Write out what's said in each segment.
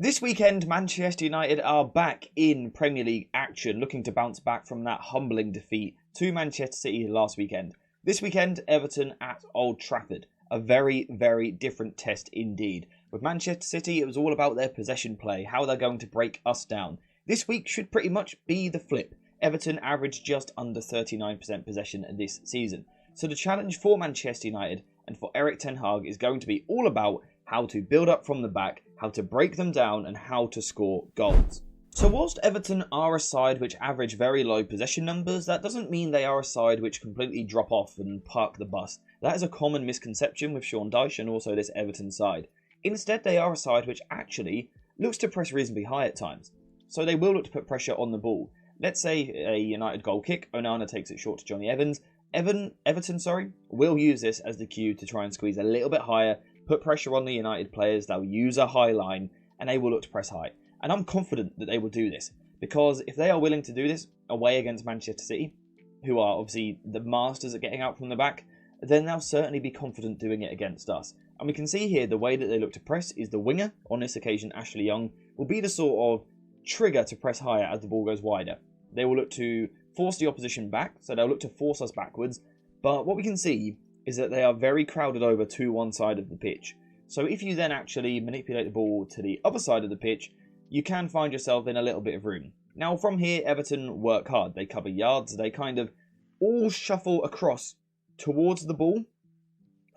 This weekend, Manchester United are back in Premier League action, looking to bounce back from that humbling defeat to Manchester City last weekend. This weekend, Everton at Old Trafford. A very, very different test indeed. With Manchester City, it was all about their possession play, how they're going to break us down. This week should pretty much be the flip. Everton averaged just under 39% possession this season. So the challenge for Manchester United and for Erik ten Hag is going to be all about how to build up from the back, how to break them down, and how to score goals. So whilst Everton are a side which average very low possession numbers, that doesn't mean they are a side which completely drop off and park the bus. That is a common misconception with Sean Dyche and also this Everton side. Instead, they are a side which actually looks to press reasonably high at times. So they will look to put pressure on the ball. Let's say a United goal kick, Onana takes it short to Johnny Evans. Everton will use this as the cue to try and squeeze a little bit higher, put pressure on the United players. They'll use a high line and they will look to press high. And I'm confident that they will do this, because if they are willing to do this away against Manchester City, who are obviously the masters at getting out from the back, then they'll certainly be confident doing it against us. And we can see here the way that they look to press is the winger, on this occasion Ashley Young, will be the sort of trigger to press higher as the ball goes wider. They will look to force the opposition back, so they'll look to force us backwards, but what we can see is that they are very crowded over to one side of the pitch. So if you then actually manipulate the ball to the other side of the pitch, you can find yourself in a little bit of room. Now from here, Everton work hard. They cover yards, they kind of all shuffle across towards the ball,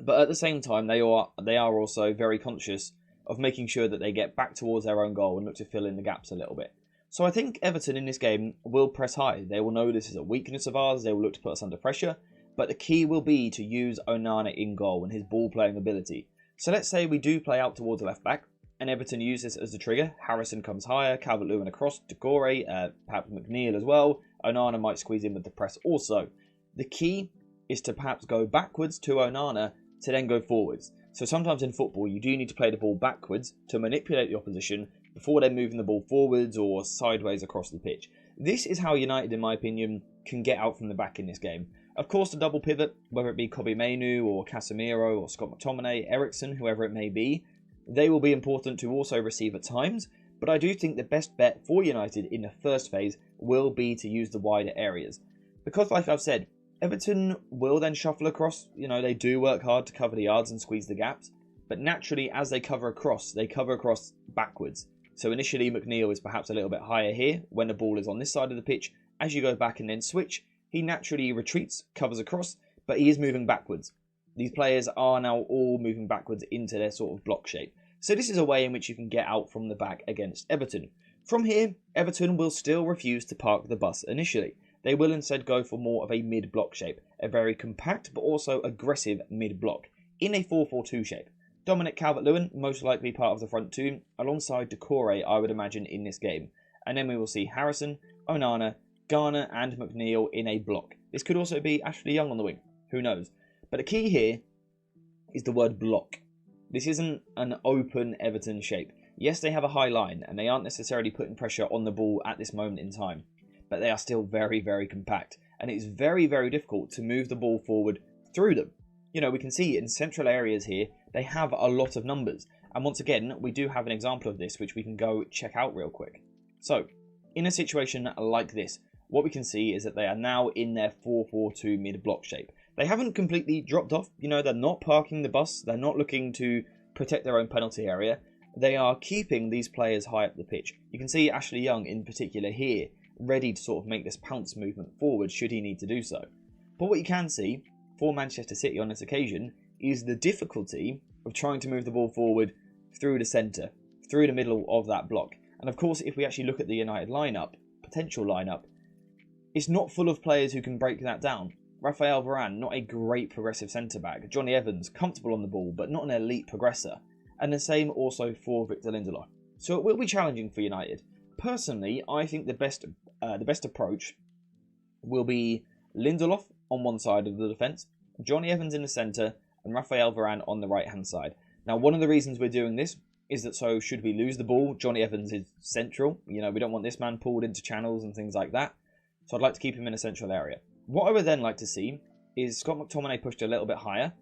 but at the same time they are also very conscious of making sure that they get back towards their own goal and look to fill in the gaps a little bit. So I think Everton in this game will press high. They will know this is a weakness of ours, they will look to put us under pressure, but the key will be to use Onana in goal and his ball playing ability. So let's say we do play out towards the left back, and Everton use this as the trigger. Harrison comes higher, Calvert-Lewin across, Decore, perhaps McNeil as well. Onana might squeeze in with the press also. The key is to perhaps go backwards to Onana to then go forwards. So sometimes in football you do need to play the ball backwards to manipulate the opposition before they're moving the ball forwards or sideways across the pitch. This is how United, in my opinion, can get out from the back in this game. Of course, the double pivot, whether it be Kobbie Mainoo or Casemiro or Scott McTominay, Eriksen, whoever it may be, they will be important to also receive at times, but I do think the best bet for United in the first phase will be to use the wider areas. Because like I've said, Everton will then shuffle across. They do work hard to cover the yards and squeeze the gaps, but naturally as they cover across backwards. So initially McNeil is perhaps a little bit higher here when the ball is on this side of the pitch. As you go back and then switch, he naturally retreats, covers across, but he is moving backwards. These players are now all moving backwards into their sort of block shape. So this is a way in which you can get out from the back against Everton. From here, Everton will still refuse to park the bus initially. They will instead go for more of a mid-block shape, a very compact but also aggressive mid-block, in a 4-4-2 shape. Dominic Calvert-Lewin, most likely part of the front two, alongside Decore, I would imagine, in this game. And then we will see Harrison, Onana, Garner and McNeil in a block. This could also be Ashley Young on the wing, who knows. But the key here is the word block. This isn't an open Everton shape. Yes, they have a high line, and they aren't necessarily putting pressure on the ball at this moment in time, but they are still very, very compact, and it's very, very difficult to move the ball forward through them. We can see in central areas here, they have a lot of numbers, and once again, we do have an example of this, which we can go check out real quick. So, in a situation like this, what we can see is that they are now in their 4-4-2 mid-block shape. They haven't completely dropped off, they're not parking the bus, they're not looking to protect their own penalty area. They are keeping these players high up the pitch. You can see Ashley Young in particular here, ready to sort of make this pounce movement forward should he need to do so. But what you can see for Manchester City on this occasion is the difficulty of trying to move the ball forward through the centre, through the middle of that block. And of course, if we actually look at the United potential lineup, it's not full of players who can break that down. Raphael Varane, not a great progressive centre-back. Johnny Evans, comfortable on the ball, but not an elite progressor. And the same also for Victor Lindelof. So it will be challenging for United. Personally, I think the best approach will be Lindelof on one side of the defence, Johnny Evans in the centre, and Raphael Varane on the right-hand side. Now, one of the reasons we're doing this is that so should we lose the ball, Johnny Evans is central. We don't want this man pulled into channels and things like that. So I'd like to keep him in a central area. What I would then like to see is Scott McTominay pushed a little bit higher,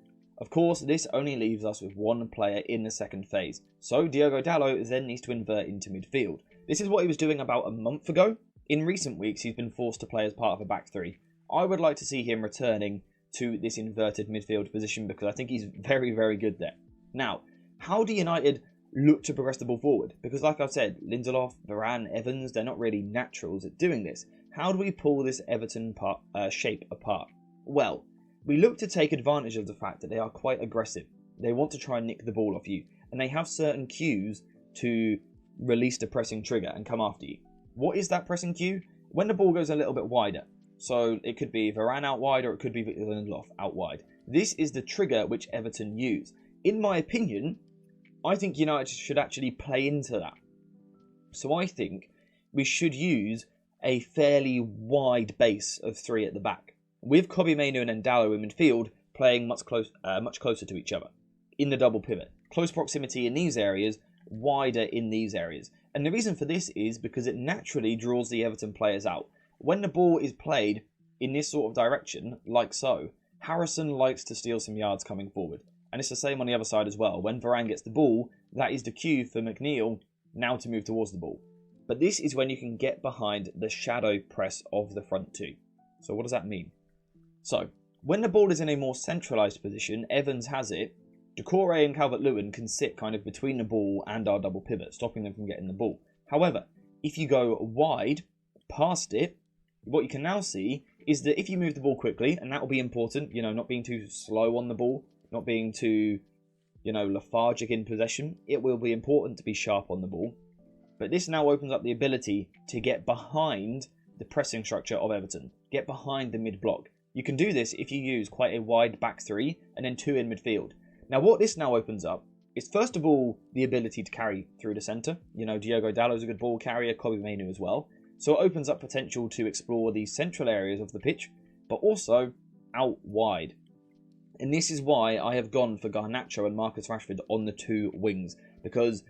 Of course, this only leaves us with one player in the second phase, so Diogo Dalot then needs to invert into midfield. This is what he was doing about a month ago. In recent weeks, he's been forced to play as part of a back three. I would like to see him returning to this inverted midfield position because I think he's very, very good there. Now, how do United look to progress the ball forward? Because like I've said, Lindelof, Varane, Evans, they're not really naturals at doing this. How do we pull this Everton shape apart? Well, we look to take advantage of the fact that they are quite aggressive. They want to try and nick the ball off you, and they have certain cues to release the pressing trigger and come after you. What is that pressing cue? When the ball goes a little bit wider. So it could be Varane out wide or it could be Lindelof out wide. This is the trigger which Everton use. In my opinion, I think United should actually play into that. So I think we should use a fairly wide base of three at the back, with Kobbie Mainoo and Ndalo in midfield playing much closer to each other in the double pivot. Close proximity in these areas, wider in these areas. And the reason for this is because it naturally draws the Everton players out. When the ball is played in this sort of direction, like so, Harrison likes to steal some yards coming forward. And it's the same on the other side as well. When Varane gets the ball, that is the cue for McNeil now to move towards the ball. But this is when you can get behind the shadow press of the front two. So what does that mean? So, when the ball is in a more centralised position, Evans has it, Doucouré and Calvert-Lewin can sit kind of between the ball and our double pivot, stopping them from getting the ball. However, if you go wide, past it, what you can now see is that if you move the ball quickly, and that will be important, not being too slow on the ball, not being too, lethargic in possession, it will be important to be sharp on the ball. But this now opens up the ability to get behind the pressing structure of Everton, get behind the mid-block. You can do this if you use quite a wide back three and then two in midfield. Now what this now opens up is first of all the ability to carry through the centre. Diogo Dalot is a good ball carrier, Kobbie Mainoo as well. So it opens up potential to explore the central areas of the pitch, but also out wide. And this is why I have gone for Garnacho and Marcus Rashford on the two wings, because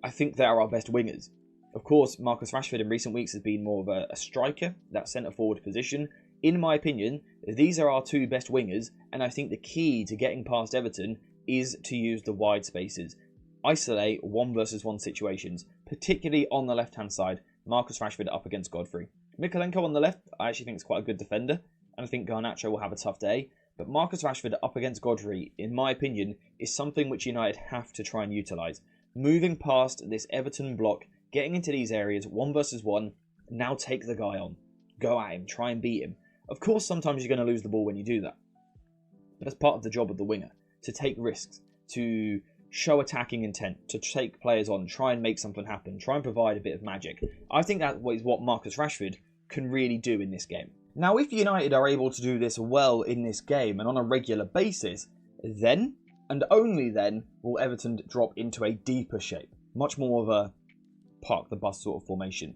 I think they are our best wingers. Of course, Marcus Rashford in recent weeks has been more of a striker, that centre-forward position. In my opinion, these are our two best wingers, and I think the key to getting past Everton is to use the wide spaces. Isolate 1-versus-1 situations, particularly on the left-hand side, Marcus Rashford up against Godfrey. Mykolenko on the left, I actually think is quite a good defender, and I think Garnacho will have a tough day. But Marcus Rashford up against Godfrey, in my opinion, is something which United have to try and utilise. Moving past this Everton block, getting into these areas, 1-versus-1, now take the guy on. Go at him, try and beat him. Of course, sometimes you're going to lose the ball when you do that. But that's part of the job of the winger, to take risks, to show attacking intent, to take players on, try and make something happen, try and provide a bit of magic. I think that is what Marcus Rashford can really do in this game. Now, if United are able to do this well in this game and on a regular basis, then, and only then, will Everton drop into a deeper shape. Much more of a park the bus sort of formation.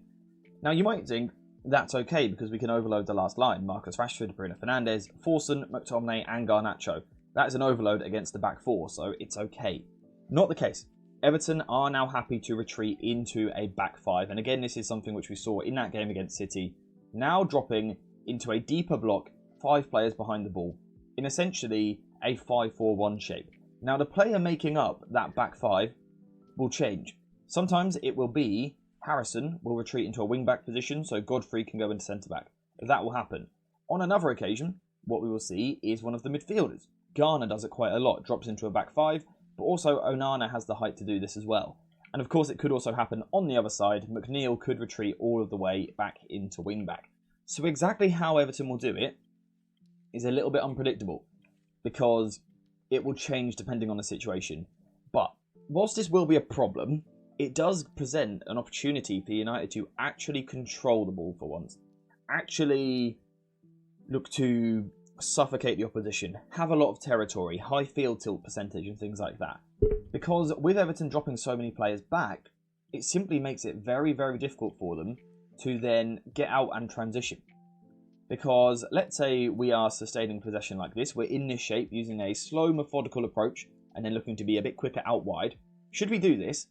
Now, you might think that's okay because we can overload the last line. Marcus Rashford, Bruno Fernandes, Forson, McTominay and Garnacho. That is an overload against the back four, so it's okay. Not the case. Everton are now happy to retreat into a back five. And again, this is something which we saw in that game against City. Now dropping into a deeper block, 5 players behind the ball, in essentially a 5-4-1 shape. Now the player making up that back 5 will change. Sometimes it will be Harrison will retreat into a wing-back position, so Godfrey can go into centre-back. That will happen. On another occasion, what we will see is one of the midfielders. Garner does it quite a lot, drops into a back 5, but also Onana has the height to do this as well. And of course it could also happen on the other side. McNeil could retreat all of the way back into wing-back. So exactly how Everton will do it is a little bit unpredictable, because it will change depending on the situation. But whilst this will be a problem, it does present an opportunity for United to actually control the ball for once. Actually look to suffocate the opposition, have a lot of territory, high field tilt percentage and things like that. Because with Everton dropping so many players back, it simply makes it very, very difficult for them to then get out and transition. Because let's say we are sustaining possession like this, we're in this shape using a slow methodical approach and then looking to be a bit quicker out wide. Should we do this,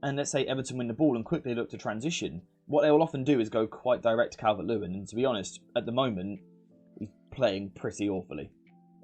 and let's say Everton win the ball and quickly look to transition, what they will often do is go quite direct to Calvert-Lewin, and to be honest, at the moment, he's playing pretty awfully.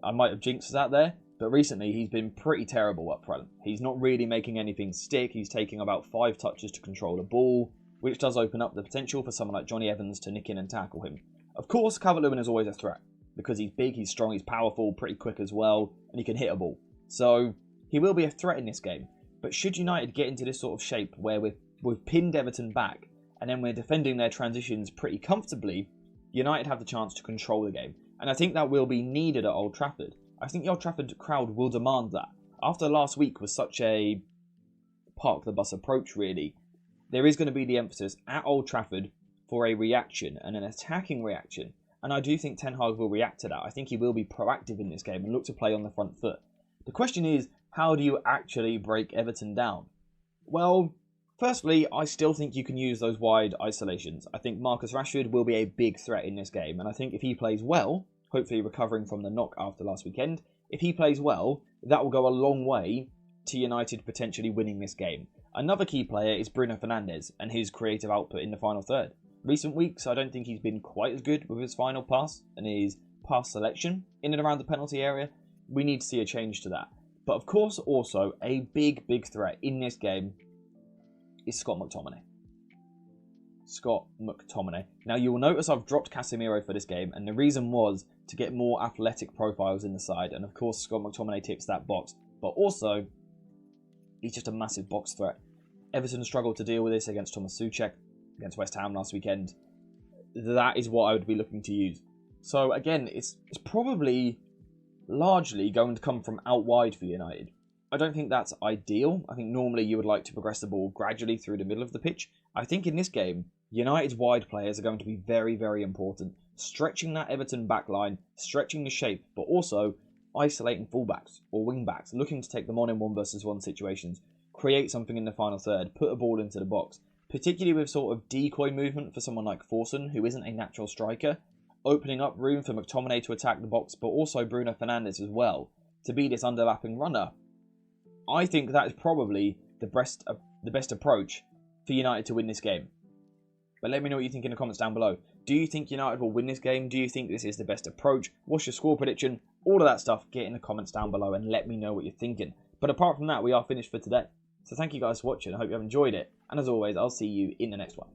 I might have jinxed us out there, But recently, he's been pretty terrible up front. He's not really making anything stick. He's taking about 5 touches to control the ball, which does open up the potential for someone like Johnny Evans to nick in and tackle him. Of course, Calvert-Lewin is always a threat, because he's big, he's strong, he's powerful, pretty quick as well, and he can hit a ball. So, he will be a threat in this game. But should United get into this sort of shape where we've pinned Everton back, and then we're defending their transitions pretty comfortably, United have the chance to control the game. And I think that will be needed at Old Trafford. I think the Old Trafford crowd will demand that. After last week was such a park the bus approach, really, there is going to be the emphasis at Old Trafford for a reaction and an attacking reaction. And I do think Ten Hag will react to that. I think he will be proactive in this game and look to play on the front foot. The question is, how do you actually break Everton down? Well, firstly, I still think you can use those wide isolations. I think Marcus Rashford will be a big threat in this game. And I think if he plays well, hopefully recovering from the knock after last weekend, if he plays well, that will go a long way to United potentially winning this game. Another key player is Bruno Fernandes and his creative output in the final third. Recent weeks, I don't think he's been quite as good with his final pass and his pass selection in and around the penalty area. We need to see a change to that. But of course, also, a big threat in this game is Scott McTominay. Scott McTominay. Now, you will notice I've dropped Casemiro for this game, and the reason was to get more athletic profiles in the side. And of course, Scott McTominay ticks that box. But also, he's just a massive box threat. Everton struggled to deal with this against Thomas Souček, against West Ham last weekend. That is what I would be looking to use. So again, it's probably largely going to come from out wide for United. I don't think that's ideal. I think normally you would like to progress the ball gradually through the middle of the pitch. I think in this game, United's wide players are going to be very important. Stretching that Everton backline, stretching the shape, but also isolating fullbacks or wingbacks, looking to take them on in 1-versus-1 situations, create something in the final third, put a ball into the box, particularly with sort of decoy movement for someone like Forson, who isn't a natural striker, opening up room for McTominay to attack the box, but also Bruno Fernandes as well, to be this underlapping runner. I think that is probably the best approach for United to win this game. But let me know what you think in the comments down below. Do you think United will win this game? Do you think this is the best approach? What's your score prediction? All of that stuff, get in the comments down below and let me know what you're thinking. But apart from that, we are finished for today. So thank you guys for watching. I hope you have enjoyed it. And as always, I'll see you in the next one.